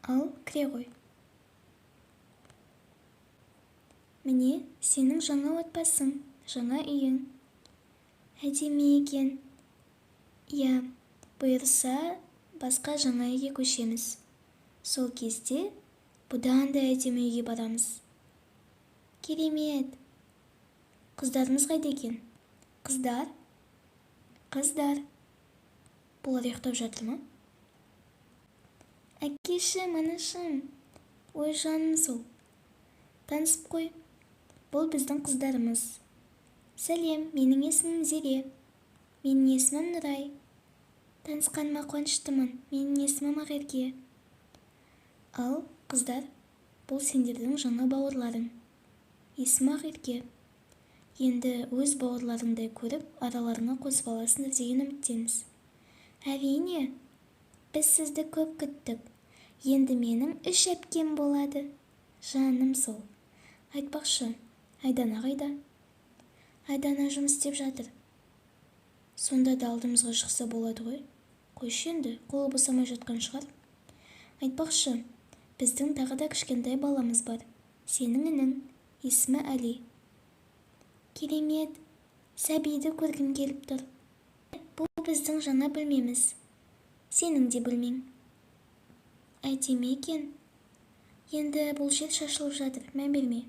Ал кіре ғой. Міне, сенің жаңа отбасың, жаңа үйің. Әдемі екен. Иә, бұйырса, басқа жаңа үйге көшеміз. Сол кезде бұдан да әдемі үйге барамыз. Керемет. Қыздарымыз қайда екен? Қыздар? Бұлар ұйықтап жатыр ма? Әкешім, анашым. Ой, жаным сол. Танысып қой. Бұл біздің қыздарымыз. Сәлем, менің есімім Зере. Менің есімім Нұрай. Танысқаныма қуаныштымын. Менің есімім Ақерке. Ал, қыздар, бұл сендердің жаңа бауырларың. Есімі Ақерке. Енді өз бауырларыңдай көріп, араларыңа қосып аласыңдар деген үміттеміз. Әрине, біз сізді көп күттік. Енді менің 3 әпкем болады. Жаным сол. Айтпақшы, Айдана қайда? Айдана жұмыс істеп жатыр. Сонда да алдымызға шықса болады ғой. Қойшы енді, қолы босамай жатқан шығар. Айтпақшы, біздің тағы да кішкентай баламыз бар. Сенің інің, есімі Әли. Керемет, сәбиді көргім келіп тұр. Бұл біздің жаңа бөлмеміз. Сенің де бөлмең. Әдемі екен. Енді бұл жер шашылып жатыр, мән берме.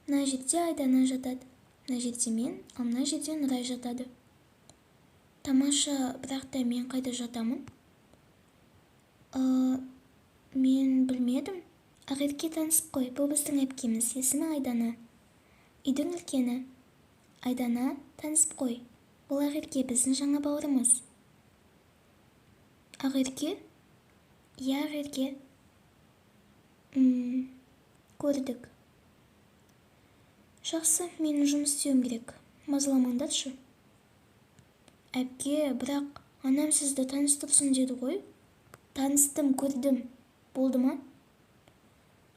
Мына жерде Айдана жатады. Мына жерде мен, ал мына жерде Нұрай жатады. Тамаша, бірақ та мен қайда жатамын? Мен білмедім. Ақерке, танысып қой, бұл біздің әпкеміз, есімі Айдана. Үйдің үлкені. Айдана, танысып қой. Бұл Ақерке, біздің жаңа бауырымыз. Ақерке? Иә, Ақерке. Көрдік. Жақсы, менің жұмыс істеуім керек. Мазаламаңдаршы. Әпке, бірақ анам сізді таныстырсын деді ғой. Таныстым, көрдім. Болды ма?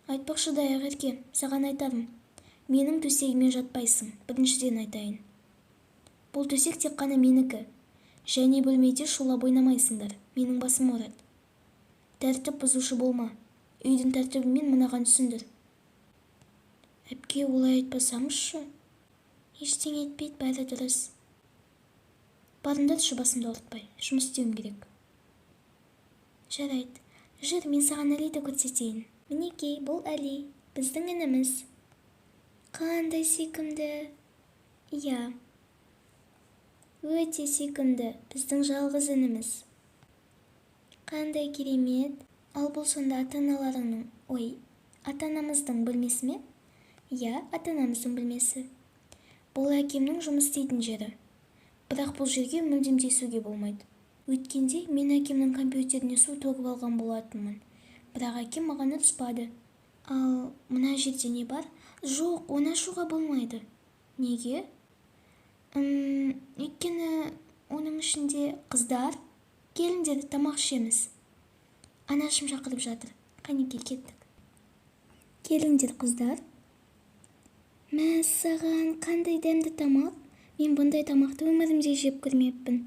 Айтпақшы да, Ақерке, саған айтарым. Менің төсегіме жатпайсың, біріншіден айтайын. Бұл төсек тек қана менікі. Және бөлмеде шулап ойнамайсыңдар. Менің басым ауырады. Тәртіп бұзушы болма. Үйдің тәртібімен мынаған түсіндір. Әпке, олай айтпасаңызшы. Ештеңе етпейді, бәрі дұрыс. Барыңдаршы, басымды ауыртпай. Жұмыс істеуім керек. Жарайды. Жүр, мен саған Әлиді көрсетейін. Мінекей, бұл Әли, біздің ініміз. Қандай сүйкімді. Иә. Өте сүйкімді, біздің жалғыз ініміз. Қандай керемет. Ал бұл сонда ата-аналарыңның, ата-анамыздың бөлмесі ме? Иә, ата-анамыздың бөлмесі. Бұл әкемнің жұмыс істейтін жері. Бірақ бұл жерге мүлдем тиісуге болмайды. Өткенде мен әкемнің компьютеріне су төгіп алған болатынмын. Бірақ әкем маған ұрыспады. Ал мына жерде не бар? Жоқ, оны ашуға болмайды. Неге? Өйткені оның ішінде қыздар, келіңдер, тамақ ішеміз. Анашым шақырып жатыр. Қанекей, кеттік. Келіңдер, қыздар. Мәссаған, қандай дәмді тамақ. Мен бұндай тамақты өмірімде жеп көрмеппін.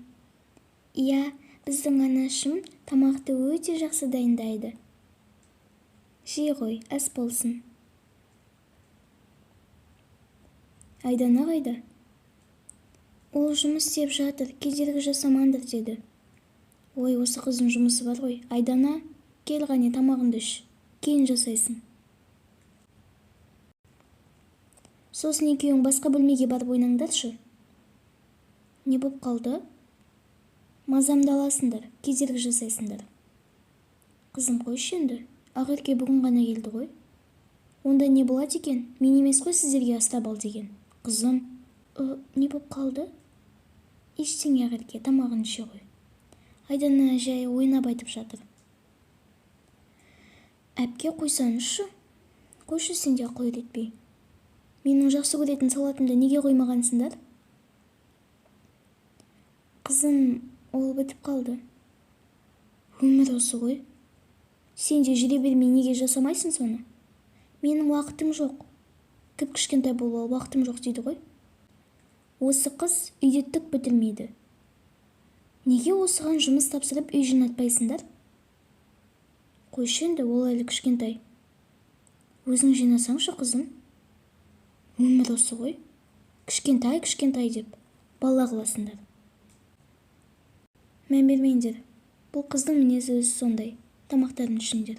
Иә, біздің анашым тамақты өте жақсы дайындайды. Жей ғой, ас болсын. Айдана қайда? Ол жұмыс істеп жатыр, кедергі жасамаңдар деді. Ой, осы қыздың жұмысы бар ғой. Айдана, кел ғане тамағыңды іш. Кейін жасайсың. Сосын екеуің басқа бөлмеге барып ойнаңдаршы. Не боп қалды? Мазамды аласыңдар, кедергі жасайсыңдар. Қызым, қойшы енді. Ақерке бүгін ғана келді ғой. Онда не болады екен? Мен емес қой сіздерге астап ал деген. Қызым, не боп қалды? Ештеңе, Ақерке, тамағын іше ғой. Айдана жай ойнап айтып жатыр. Әпке, қойсаңызшы. Қойшы, сен де ақыл үйретпей. Менің жақсы көретін салатымды неге қоймағансыңдар? Қызым, ол бітіп қалды. Өмір осы ғой. Сен де жүре бермей неге жасамайсың соны? Менің уақытым жоқ. Кіп-кішкентай болуға уақытым жоқ дейді ғой. Осы қыз үйде түк бітілмейді. Неге осыған жұмыс тапсырып үй жинатпайсыңдар? Қойшы енді, ол әлі кішкентай. Өзің жинасаңшы, қызым. Өмір осы ғой. Кішкентай деп бала қыласыңдар. Мән бермеңдер. Бұл қыздың мінезі өзі сондай. Тамақтарын ішіңдер.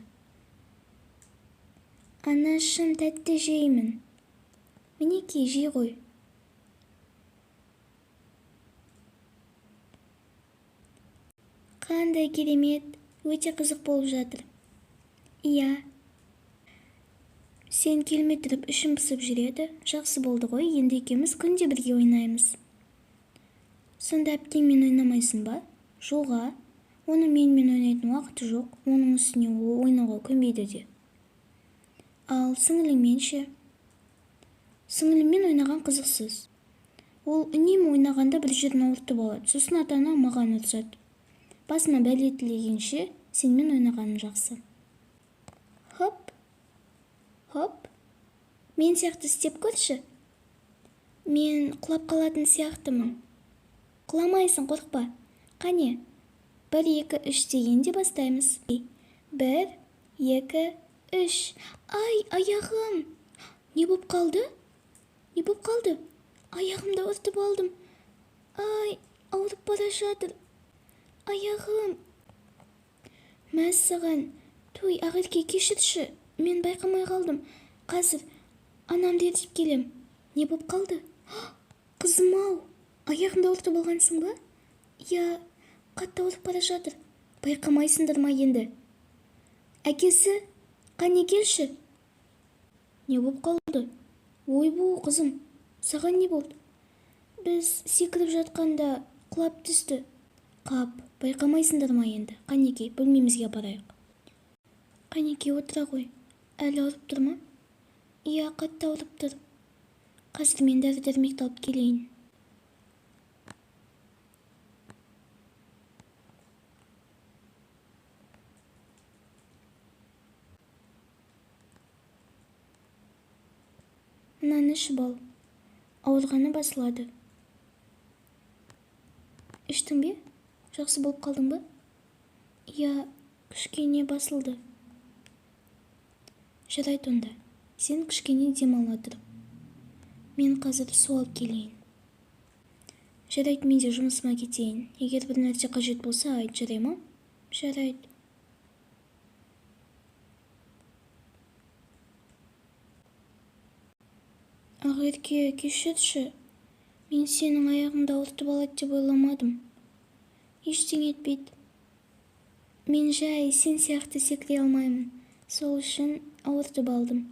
Анашым, тәтті жеймін. Мінекей, жей ғой. Қандай керемет, өте қызық болып жатыр. Иә. Сен келмей тұрып ішім пысып жүреді. Жақсы болды ғой, енді екеуміз күнде бірге ойнаймыз. Сонда әпкеңмен ойнамайсың ба? Жоға, оны менімен ойнайтын уақыты жоқ. Оның үстіне ойнауға көнбейді де. Ал сіңіліңмен ше? Сіңіліммен ойнаған қызықсыз. Ол үнемі ойнағанда бір жерін ауыртып алады. Сосын ата-ана маған ұрсады. Басына бәле тілегенше сенмен ойнағаның жақсы. Хоп, хоп. Мен сияқты істеп көрші. Мен құлап қалатын сияқтымын. Құламайсың, қорықпа. Қане, 1, 2, 3 дегенде бастаймыз. 1, 2, 3. Ай, аяғым. Не боп қалды? Аяғымды ұртып алдым. Ай, ауырып бара жатыр. Аяғым. Мәссаған. Туй, Ақерке, кешірші. Мен байқамай қалдым. Қазір анамды ертіп келем. Не боп қалды? Қызым-ау, аяғымды ұртып алғансың ба? Я, қатты ауырып бара жатыр. Байқамайсыңдар ма енді? Әкесі, қане келші. Не боп қалды? Ойбу, қызым, саған не болды? Біз секіріп жатқанда құлап түсті. Қап, байқамайсыңдар ма енді? Қанекей, бөлмемізге апарайық. Қанекей, отыра ғой. Әлі ауырып тұр ма? Иә, қатты ауырып тұр. Қазір мен дәрі-дәрмекті алып келейін. Мынаны ішіп ал. Ауырғаны басылады. Іштің бе? Жақсы болып қалдың ба? Иә, кішкене басылды. Жарайды онда. Сен кішкене демала тұр. Мен қазір су алып келейін. Жарайды, мен де жұмысыма кетейін. Егер бір нәрсе қажет болса, айт, жарай ма? Жарайды. Ақерке, кешірші. Мен сенің аяғыңды ауыртып алады деп ойламадым. Ештеңе етпейді. Мен жай сен сияқты секіре алмаймын. Сол үшін ауыртып алдым.